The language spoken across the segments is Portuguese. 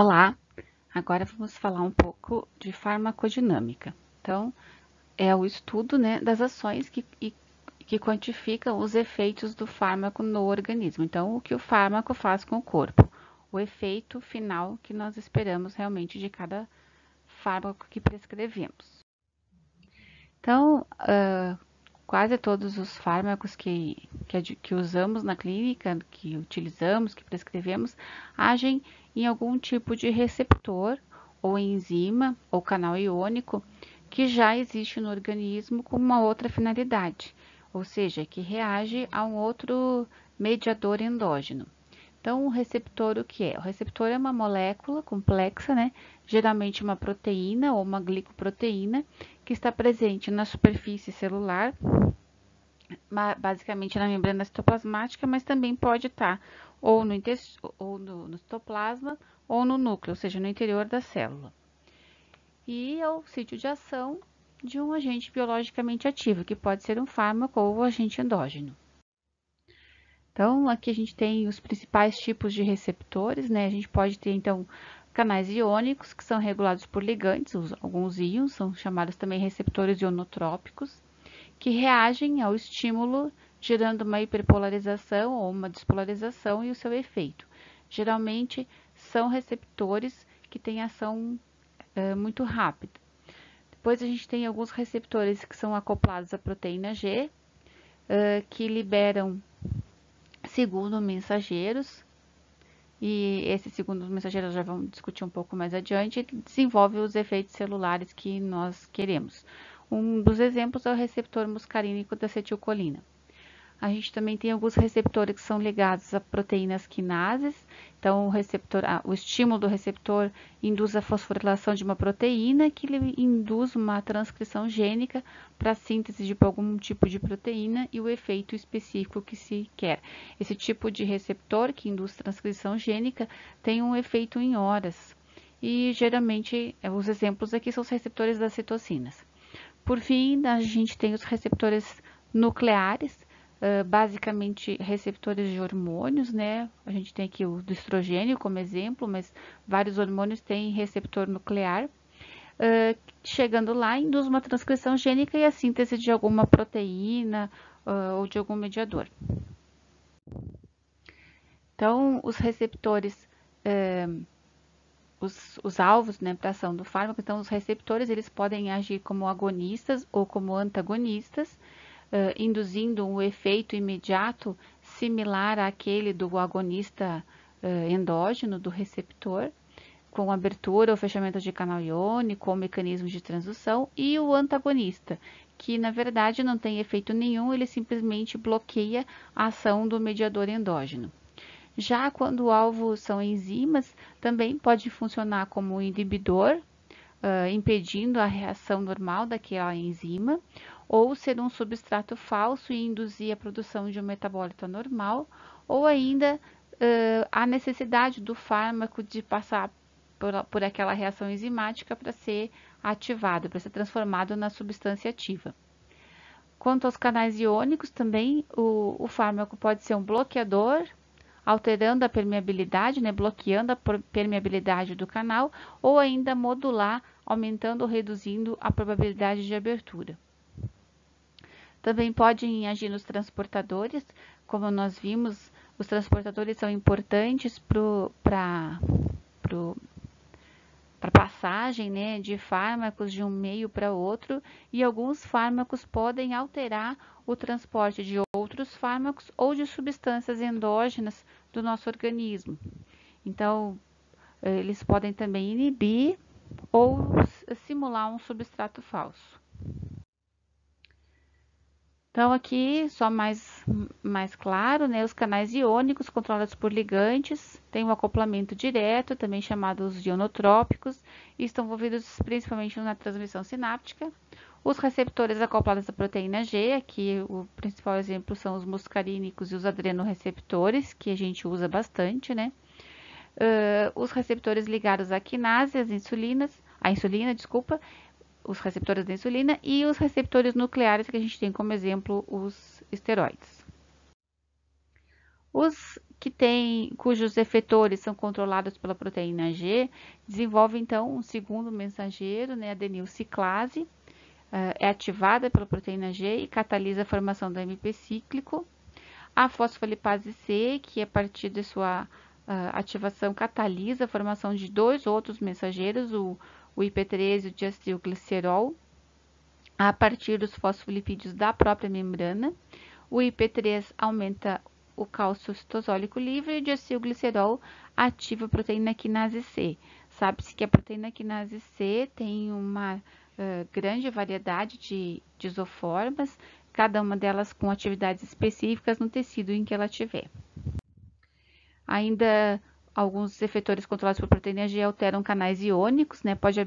Olá, agora vamos falar um pouco de farmacodinâmica. Então, é o estudo, né, das ações que quantificam os efeitos do fármaco no organismo. Então, o que o fármaco faz com o corpo, o efeito final que nós esperamos realmente de cada fármaco que prescrevemos. Então, quase todos os fármacos que usamos na clínica, que utilizamos, que prescrevemos, agem em algum tipo de receptor ou enzima ou canal iônico que já existe no organismo com uma outra finalidade, ou seja, que reage a um outro mediador endógeno. Então, o receptor, o que é? O receptor é uma molécula complexa, né? Geralmente uma proteína ou uma glicoproteína, que está presente na superfície celular, basicamente na membrana citoplasmática, mas também pode estar ou no citoplasma ou no núcleo, ou seja, no interior da célula. E é o sítio de ação de um agente biologicamente ativo, que pode ser um fármaco ou agente endógeno. Então, aqui a gente tem os principais tipos de receptores, né? A gente pode ter, então, canais iônicos, que são regulados por ligantes, alguns íons, são chamados também receptores ionotrópicos, que reagem ao estímulo, gerando uma hiperpolarização ou uma despolarização e o seu efeito. Geralmente, são receptores que têm ação muito rápida. Depois, a gente tem alguns receptores que são acoplados à proteína G, que liberam segundo mensageiros, e esses segundos mensageiros já vamos discutir um pouco mais adiante, desenvolve os efeitos celulares que nós queremos. Um dos exemplos é o receptor muscarínico da acetilcolina. A gente também tem alguns receptores que são ligados a proteínas quinases. Então, o estímulo do receptor induz a fosforilação de uma proteína, que induz uma transcrição gênica para a síntese de algum tipo de proteína e o efeito específico que se quer. Esse tipo de receptor que induz transcrição gênica tem um efeito em horas. E geralmente, os exemplos aqui são os receptores das citocinas. Por fim, a gente tem os receptores nucleares, basicamente receptores de hormônios, né? A gente tem aqui o do estrogênio como exemplo, mas vários hormônios têm receptor nuclear. Chegando lá, induz uma transcrição gênica e a síntese de alguma proteína ou de algum mediador. Então, os receptores, os alvos, né, para ação do fármaco, então os receptores eles podem agir como agonistas ou como antagonistas, induzindo um efeito imediato similar àquele do agonista endógeno do receptor, com abertura ou fechamento de canal iônico ou mecanismos de transdução, e o antagonista, que na verdade não tem efeito nenhum, ele simplesmente bloqueia a ação do mediador endógeno. Já quando o alvo são enzimas, também pode funcionar como um inibidor, impedindo a reação normal daquela enzima, ou ser um substrato falso e induzir a produção de um metabólito anormal, ou ainda a necessidade do fármaco de passar por aquela reação enzimática para ser ativado, para ser transformado na substância ativa. Quanto aos canais iônicos, também o fármaco pode ser um bloqueador, alterando a permeabilidade, né, bloqueando a permeabilidade do canal, ou ainda modular, aumentando ou reduzindo a probabilidade de abertura. Também podem agir nos transportadores, como nós vimos, os transportadores são importantes para passagem, né, de fármacos de um meio para outro, e alguns fármacos podem alterar o transporte de outros fármacos ou de substâncias endógenas do nosso organismo. Então, eles podem também inibir ou simular um substrato falso. Então, aqui, só mais claro, né, os canais iônicos controlados por ligantes têm um acoplamento direto, também chamados ionotrópicos, e estão envolvidos principalmente na transmissão sináptica. Os receptores acoplados à proteína G, aqui o principal exemplo são os muscarínicos e os adrenoreceptores, que a gente usa bastante, né? Os receptores ligados à quinase, a insulina, desculpa, os receptores da insulina e os receptores nucleares, que a gente tem como exemplo os esteroides. Os cujos efetores são controlados pela proteína G, desenvolve então um segundo mensageiro, né, adenilciclase, é ativada pela proteína G e catalisa a formação do AMP cíclico. A fosfolipase C, que a partir de sua ativação catalisa a formação de dois outros mensageiros, o IP3 e o diacilglicerol, a partir dos fosfolipídios da própria membrana. O IP3 aumenta o cálcio citosólico livre e o diacilglicerol ativa a proteína quinase C. Sabe-se que a proteína quinase C tem uma grande variedade de isoformas, cada uma delas com atividades específicas no tecido em que ela tiver. Ainda alguns efetores controlados por proteína G alteram canais iônicos, né? Pode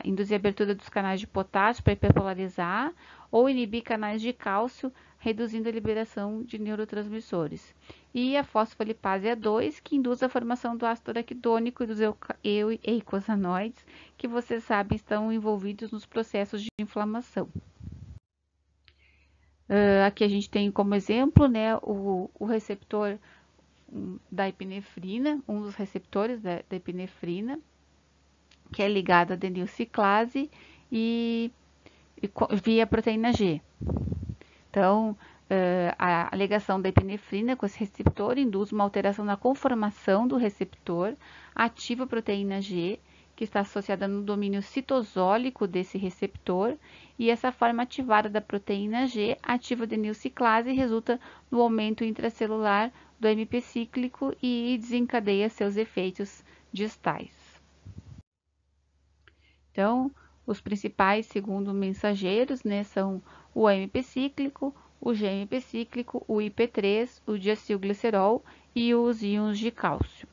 induzir a abertura dos canais de potássio para hiperpolarizar ou inibir canais de cálcio, reduzindo a liberação de neurotransmissores. E a fosfolipase A2, que induz a formação do ácido araquidônico e dos eicosanoides, que vocês sabem estão envolvidos nos processos de inflamação. Aqui a gente tem como exemplo, né, o receptor da epinefrina, um dos receptores da epinefrina, que é ligado à adenilciclase e via proteína G. Então, a ligação da epinefrina com esse receptor induz uma alteração na conformação do receptor, ativa a proteína G, que está associada no domínio citosólico desse receptor, e essa forma ativada da proteína G ativa a adenilciclase e resulta no aumento intracelular do AMP cíclico e desencadeia seus efeitos distais. Então, os principais, segundo mensageiros, né, são o AMP cíclico, o GMP cíclico, o IP3, o diacilglicerol e os íons de cálcio.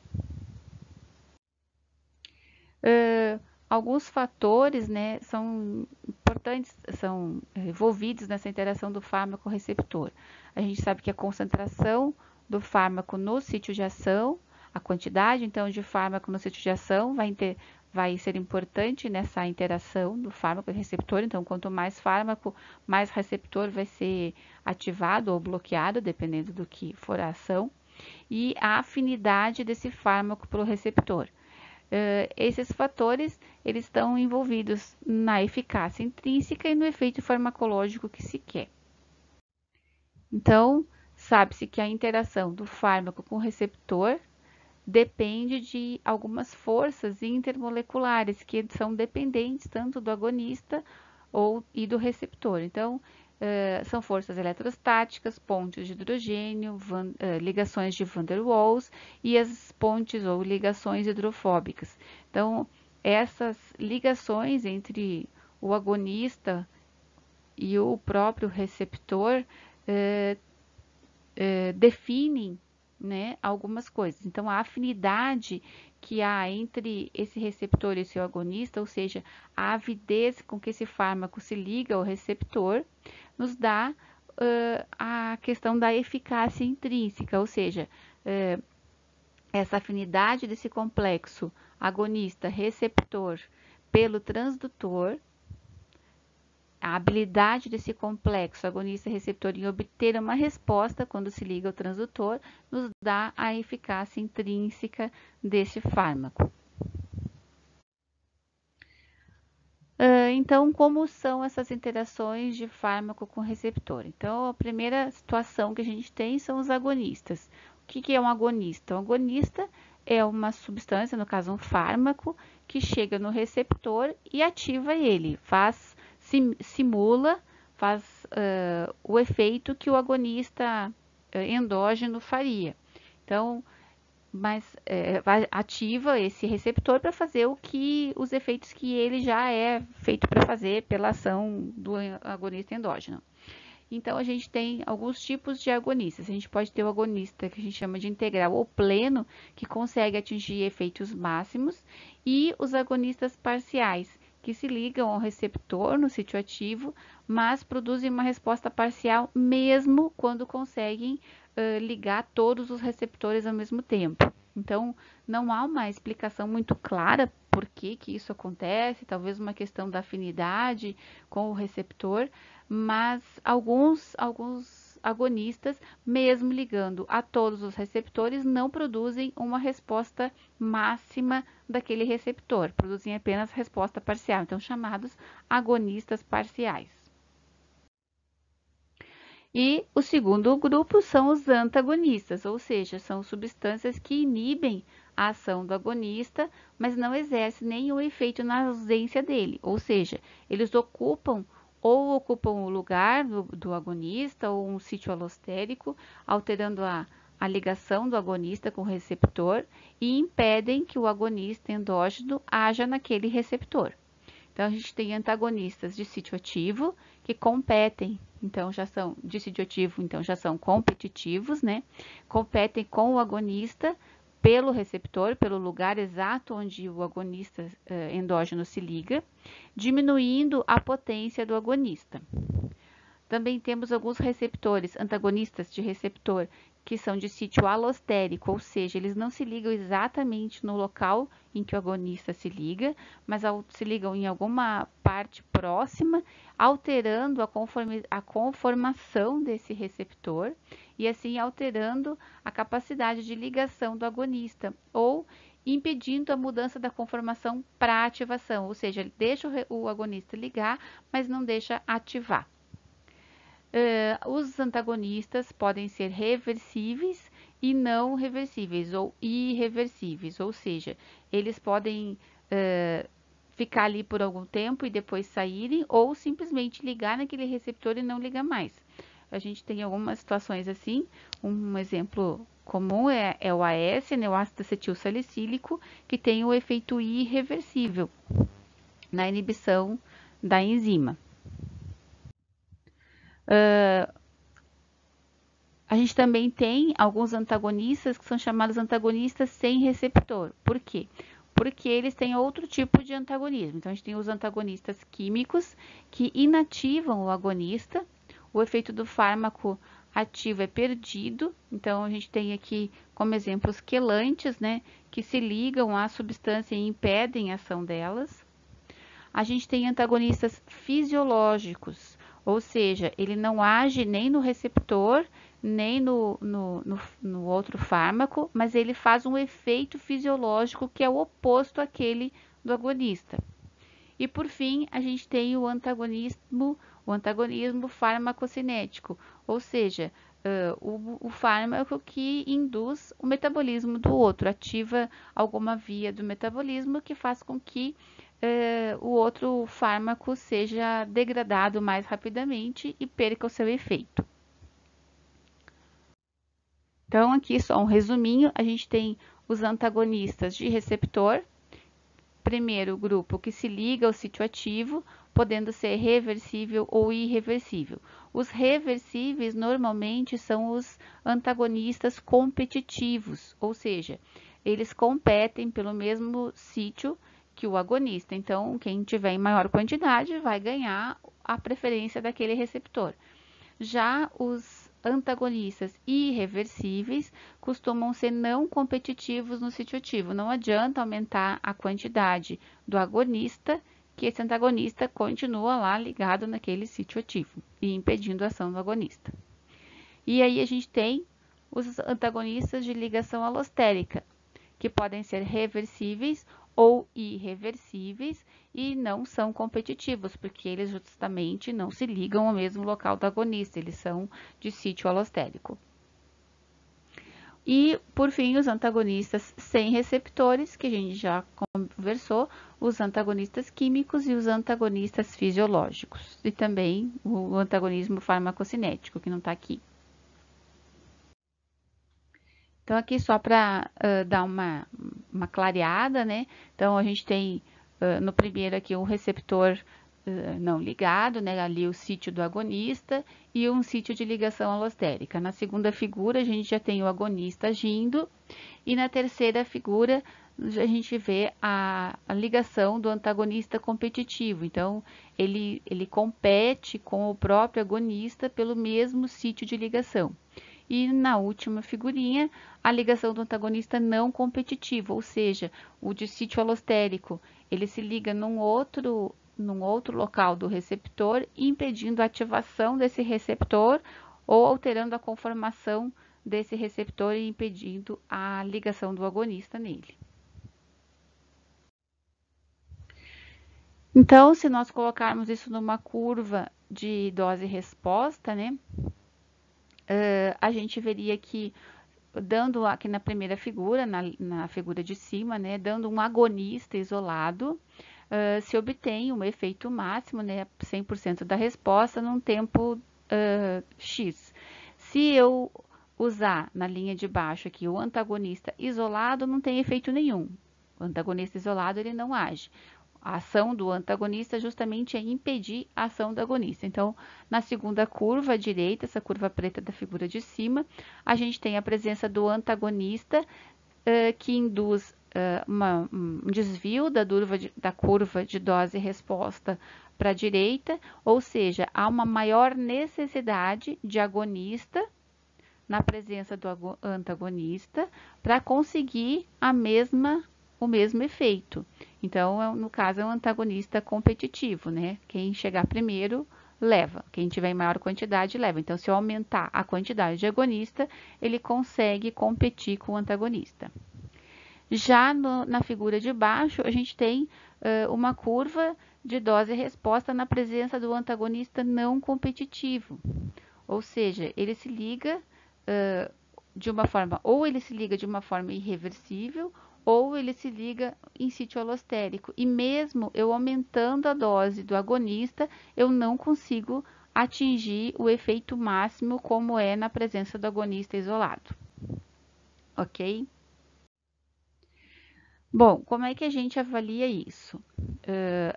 Alguns fatores, né, são importantes, são envolvidos nessa interação do fármaco receptor. A gente sabe que a concentração do fármaco no sítio de ação, a quantidade então de fármaco no sítio de ação vai ser importante nessa interação do fármaco e receptor. Então, quanto mais fármaco, mais receptor vai ser ativado ou bloqueado, dependendo do que for a ação. E a afinidade desse fármaco para o receptor. Esses fatores eles estão envolvidos na eficácia intrínseca e no efeito farmacológico que se quer. Então, sabe-se que a interação do fármaco com o receptor depende de algumas forças intermoleculares que são dependentes tanto do agonista e do receptor. Então, são forças eletrostáticas, pontes de hidrogênio, ligações de van der Waals e as pontes ou ligações hidrofóbicas. Então, essas ligações entre o agonista e o próprio receptor definem, né, algumas coisas. Então, a afinidade que há entre esse receptor e esse agonista, ou seja, a avidez com que esse fármaco se liga ao receptor, nos dá a questão da eficácia intrínseca, ou seja, essa afinidade desse complexo agonista-receptor pelo transdutor, a habilidade desse complexo agonista-receptor em obter uma resposta quando se liga ao transdutor, nos dá a eficácia intrínseca desse fármaco. Então, como são essas interações de fármaco com receptor? Então, a primeira situação que a gente tem são os agonistas. O que é um agonista? Um agonista é uma substância, no caso um fármaco, que chega no receptor e ativa ele, simula, faz o efeito que o agonista endógeno faria. Então, ativa esse receptor para fazer os efeitos que ele já é feito para fazer pela ação do agonista endógeno. Então, a gente tem alguns tipos de agonistas. A gente pode ter o agonista que a gente chama de integral ou pleno, que consegue atingir efeitos máximos, e os agonistas parciais, que se ligam ao receptor no sítio ativo, mas produzem uma resposta parcial mesmo quando conseguem ligar todos os receptores ao mesmo tempo. Então, não há uma explicação muito clara por que isso acontece, talvez uma questão da afinidade com o receptor, mas alguns agonistas, mesmo ligando a todos os receptores, não produzem uma resposta máxima daquele receptor, produzem apenas resposta parcial, então chamados agonistas parciais. E o segundo grupo são os antagonistas, ou seja, são substâncias que inibem a ação do agonista, mas não exercem nenhum efeito na ausência dele, ou seja, eles ocupam o lugar do agonista ou um sítio alostérico, alterando a ligação do agonista com o receptor e impedem que o agonista endógeno haja naquele receptor. Então, a gente tem antagonistas de sítio ativo que competem, então já são de sítio ativo, então já são competitivos, né? Competem com o agonista pelo receptor, pelo lugar exato onde o agonista endógeno se liga, diminuindo a potência do agonista. Também temos alguns receptores, antagonistas de receptor, que são de sítio alostérico, ou seja, eles não se ligam exatamente no local em que o agonista se liga, mas se ligam em alguma parte próxima, alterando a conformação desse receptor e assim alterando a capacidade de ligação do agonista, ou impedindo a mudança da conformação para ativação, ou seja, ele deixa o agonista ligar, mas não deixa ativar. Os antagonistas podem ser reversíveis e não reversíveis, ou irreversíveis, ou seja, eles podem ficar ali por algum tempo e depois saírem, ou simplesmente ligar naquele receptor e não ligar mais. A gente tem algumas situações assim, um exemplo comum é o AS, né, o ácido acetil salicílico, que tem o efeito irreversível na inibição da enzima. A gente também tem alguns antagonistas que são chamados antagonistas sem receptor. Por quê? Porque eles têm outro tipo de antagonismo. Então, a gente tem os antagonistas químicos que inativam o agonista, o efeito do fármaco ativo é perdido. Então, a gente tem aqui como exemplo os quelantes, né, que se ligam à substância e impedem a ação delas. A gente tem antagonistas fisiológicos, ou seja, ele não age nem no receptor, nem no outro fármaco, mas ele faz um efeito fisiológico que é o oposto àquele do agonista. E por fim, a gente tem o antagonismo farmacocinético, ou seja, o fármaco que induz o metabolismo do outro, ativa alguma via do metabolismo que faz com que o outro fármaco seja degradado mais rapidamente e perca o seu efeito. Então, aqui só um resuminho, a gente tem os antagonistas de receptor. Primeiro grupo que se liga ao sítio ativo, podendo ser reversível ou irreversível. Os reversíveis normalmente são os antagonistas competitivos, ou seja, eles competem pelo mesmo sítio que o agonista. Então, quem tiver em maior quantidade vai ganhar a preferência daquele receptor. Já os antagonistas irreversíveis costumam ser não competitivos no sítio ativo. Não adianta aumentar a quantidade do agonista, que esse antagonista continua lá ligado naquele sítio ativo e impedindo a ação do agonista. E aí a gente tem os antagonistas de ligação alostérica, que podem ser reversíveis ou irreversíveis e não são competitivos, porque eles justamente não se ligam ao mesmo local do agonista, eles são de sítio alostérico. E, por fim, os antagonistas sem receptores, que a gente já conversou, os antagonistas químicos e os antagonistas fisiológicos, e também o antagonismo farmacocinético, que não está aqui. Então, aqui só para dar uma clareada, né? Então, a gente tem no primeiro aqui um receptor não ligado, né? Ali o sítio do agonista e um sítio de ligação alostérica. Na segunda figura, a gente já tem o agonista agindo e na terceira figura, a gente vê a ligação do antagonista competitivo. Então, ele compete com o próprio agonista pelo mesmo sítio de ligação. E na última figurinha, a ligação do antagonista não competitivo, ou seja, o de sítio alostérico, ele se liga num outro local do receptor, impedindo a ativação desse receptor ou alterando a conformação desse receptor e impedindo a ligação do agonista nele. Então, se nós colocarmos isso numa curva de dose-resposta, né, a gente veria que, dando aqui na primeira figura, na figura de cima, né, dando um agonista isolado, se obtém um efeito máximo, né, 100% da resposta num tempo X. Se eu usar na linha de baixo aqui o antagonista isolado, não tem efeito nenhum. O antagonista isolado, ele não age. A ação do antagonista justamente é impedir a ação do agonista. Então, na segunda curva à direita, essa curva preta da figura de cima, a gente tem a presença do antagonista que induz um desvio da curva de dose e resposta para a direita, ou seja, há uma maior necessidade de agonista na presença do antagonista para conseguir o mesmo efeito. Então, no caso, é um antagonista competitivo, né? Quem chegar primeiro leva, quem tiver em maior quantidade leva. Então, se eu aumentar a quantidade de agonista, ele consegue competir com o antagonista. Já na figura de baixo, a gente tem uma curva de dose e resposta na presença do antagonista não competitivo. Ou seja, ele se liga de uma forma, ou ele se liga de uma forma irreversível, ou ele se liga em sítio alostérico. E mesmo eu aumentando a dose do agonista, eu não consigo atingir o efeito máximo como é na presença do agonista isolado. Ok? Bom, como é que a gente avalia isso?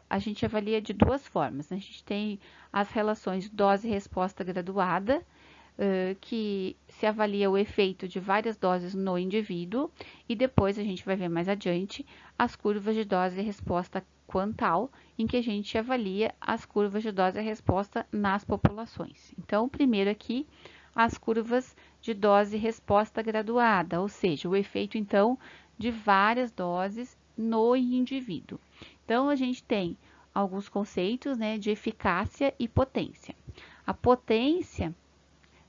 A gente avalia de duas formas, né? A gente tem as relações dose-resposta graduada, que se avalia o efeito de várias doses no indivíduo, e depois a gente vai ver mais adiante as curvas de dose e resposta quantal, em que a gente avalia as curvas de dose e resposta nas populações. Então, primeiro aqui, as curvas de dose e resposta graduada, ou seja, o efeito então de várias doses no indivíduo. Então, a gente tem alguns conceitos, né, de eficácia e potência. A potência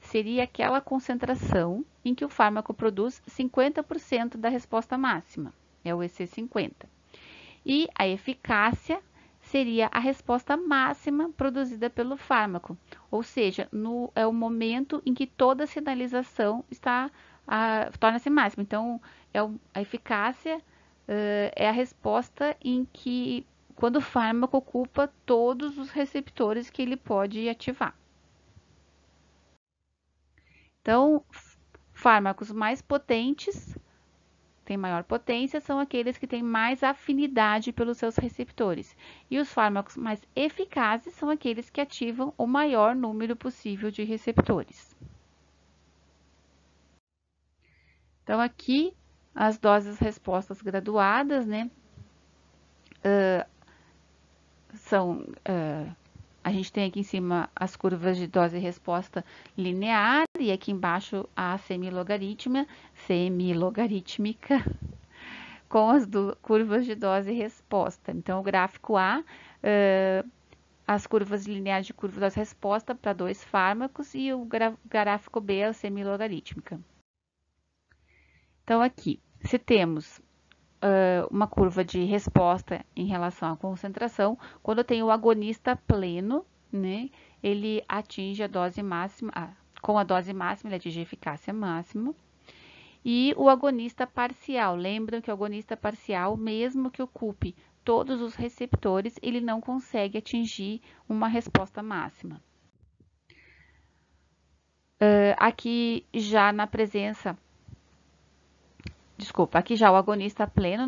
seria aquela concentração em que o fármaco produz 50% da resposta máxima, é o EC50. E a eficácia seria a resposta máxima produzida pelo fármaco, ou seja, é o momento em que toda a sinalização torna-se máxima. Então, a eficácia é a resposta em que, quando o fármaco ocupa todos os receptores que ele pode ativar. Então, fármacos mais potentes, têm maior potência, são aqueles que têm mais afinidade pelos seus receptores. E os fármacos mais eficazes são aqueles que ativam o maior número possível de receptores. Então, aqui, as doses respostas graduadas, né? A gente tem aqui em cima as curvas de dose e resposta linear e aqui embaixo a semilogarítmica com as curvas de dose e resposta. Então, o gráfico A, as curvas lineares de curva de dose e resposta para dois fármacos e o gráfico B, a semilogarítmica. Então, aqui, se temos uma curva de resposta em relação à concentração, quando eu tenho o agonista pleno, né, ele atinge a dose máxima, com a dose máxima, ele atinge a eficácia máxima. E o agonista parcial, lembram que o agonista parcial, mesmo que ocupe todos os receptores, ele não consegue atingir uma resposta máxima. Aqui já na presença aqui já o agonista pleno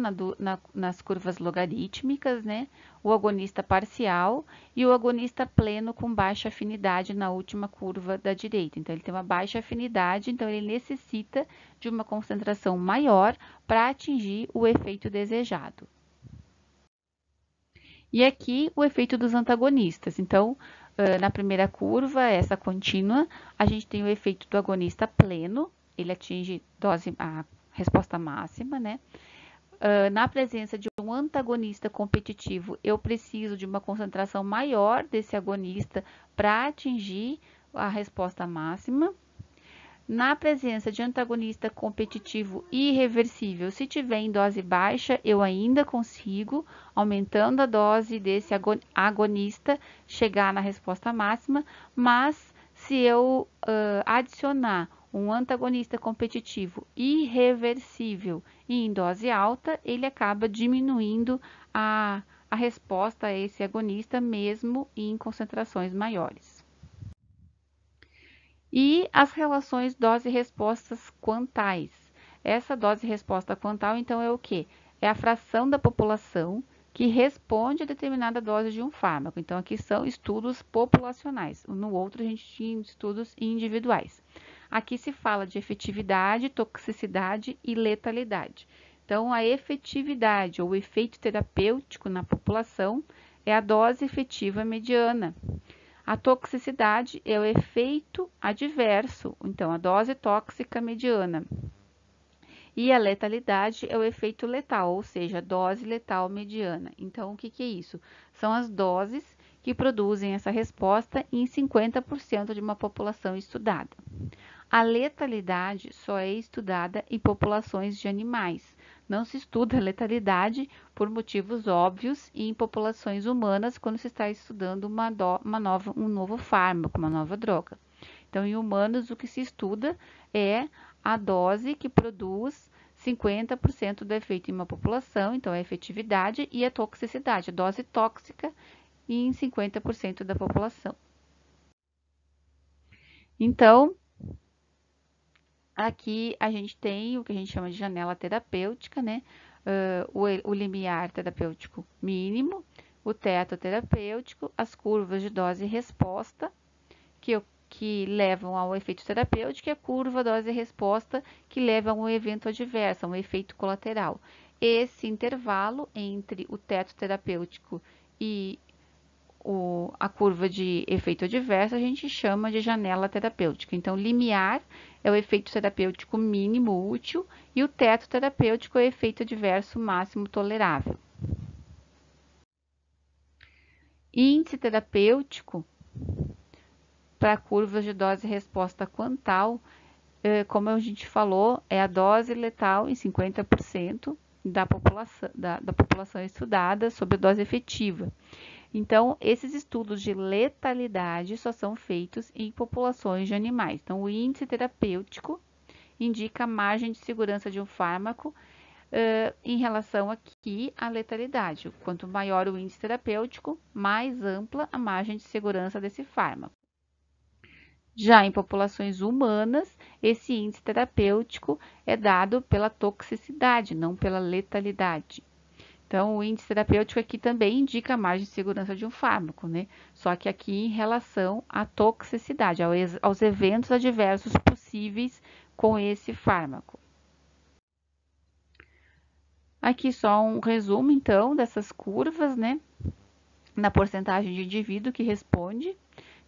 nas curvas logarítmicas, né? O agonista parcial e o agonista pleno com baixa afinidade na última curva da direita. Então, ele tem uma baixa afinidade, então ele necessita de uma concentração maior para atingir o efeito desejado. E aqui o efeito dos antagonistas. Então, na primeira curva, essa contínua, a gente tem o efeito do agonista pleno, ele atinge a resposta máxima, né? Na presença de um antagonista competitivo, eu preciso de uma concentração maior desse agonista para atingir a resposta máxima. Na presença de antagonista competitivo irreversível, se tiver em dose baixa, eu ainda consigo, aumentando a dose desse agonista, chegar na resposta máxima, mas se eu adicionar um antagonista competitivo irreversível e em dose alta, ele acaba diminuindo a resposta a esse agonista, mesmo em concentrações maiores. E as relações dose-respostas quantais. Essa dose-resposta quantal, então, é o quê? É a fração da população que responde a determinada dose de um fármaco. Então, aqui são estudos populacionais. No outro, a gente tinha estudos individuais. Aqui se fala de efetividade, toxicidade e letalidade. Então, a efetividade ou o efeito terapêutico na população é a dose efetiva mediana. A toxicidade é o efeito adverso, então a dose tóxica mediana. E a letalidade é o efeito letal, ou seja, a dose letal mediana. Então, o que é isso? São as doses que produzem essa resposta em 50% de uma população estudada. A letalidade só é estudada em populações de animais. Não se estuda a letalidade por motivos óbvios e em populações humanas quando se está estudando um novo fármaco, uma nova droga. Então, em humanos, o que se estuda é a dose que produz 50% do efeito em uma população, então a efetividade e a toxicidade, a dose tóxica em 50% da população. Então, aqui a gente tem o que a gente chama de janela terapêutica, né? O limiar terapêutico mínimo, o teto terapêutico, as curvas de dose e resposta, que levam ao efeito terapêutico, e a curva dose e resposta, que leva a um evento adverso, a um efeito colateral. Esse intervalo entre o teto terapêutico e a curva de efeito adverso a gente chama de janela terapêutica. Então, limiar é o efeito terapêutico mínimo útil e o teto terapêutico é o efeito adverso máximo tolerável. Índice terapêutico para curvas de dose e resposta quantal, como a gente falou, é a dose letal em 50% da população estudada sobre a dose efetiva. Então, esses estudos de letalidade só são feitos em populações de animais. Então, o índice terapêutico indica a margem de segurança de um fármaco em relação aqui à letalidade. Quanto maior o índice terapêutico, mais ampla a margem de segurança desse fármaco. Já em populações humanas, esse índice terapêutico é dado pela toxicidade, não pela letalidade. Então, o índice terapêutico aqui também indica a margem de segurança de um fármaco, né? Só que aqui em relação à toxicidade, aos eventos adversos possíveis com esse fármaco. Aqui só um resumo, então, dessas curvas, né? Na porcentagem de indivíduo que responde.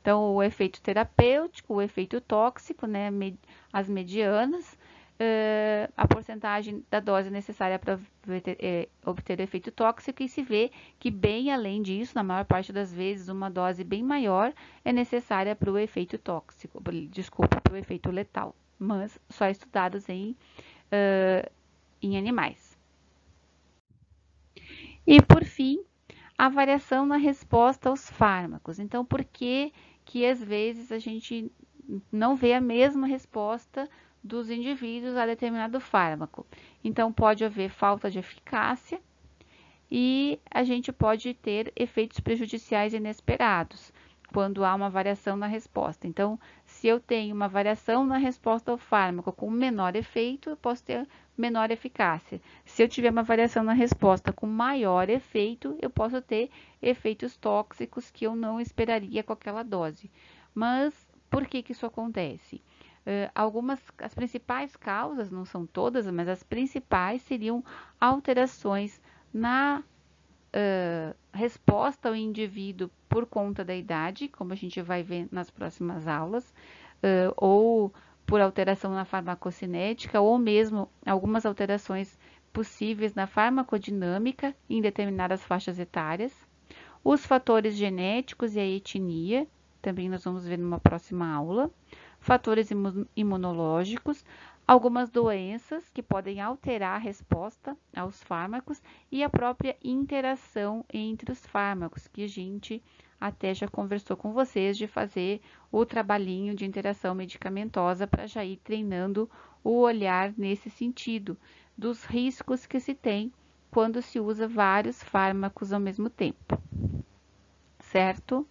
Então, o efeito terapêutico, o efeito tóxico, né? As medianas. A porcentagem da dose necessária para obter efeito tóxico, e se vê que bem além disso, na maior parte das vezes, uma dose bem maior é necessária para o efeito tóxico, para o efeito letal, mas só estudados em animais. E por fim, a variação na resposta aos fármacos. Então, por que às vezes a gente não vê a mesma resposta dos indivíduos a determinado fármaco? Então, pode haver falta de eficácia e a gente pode ter efeitos prejudiciais inesperados quando há uma variação na resposta. Então, se eu tenho uma variação na resposta ao fármaco com menor efeito, eu posso ter menor eficácia. Se eu tiver uma variação na resposta com maior efeito, eu posso ter efeitos tóxicos que eu não esperaria com aquela dose. Mas por que isso acontece? As principais causas, não são todas, mas as principais seriam alterações na resposta ao indivíduo por conta da idade, como a gente vai ver nas próximas aulas, ou por alteração na farmacocinética, ou mesmo algumas alterações possíveis na farmacodinâmica em determinadas faixas etárias, os fatores genéticos e a etnia, também nós vamos ver numa próxima aula. Fatores imunológicos, algumas doenças que podem alterar a resposta aos fármacos e a própria interação entre os fármacos, que a gente até já conversou com vocês de fazer o trabalhinho de interação medicamentosa para já ir treinando o olhar nesse sentido, dos riscos que se tem quando se usa vários fármacos ao mesmo tempo, certo?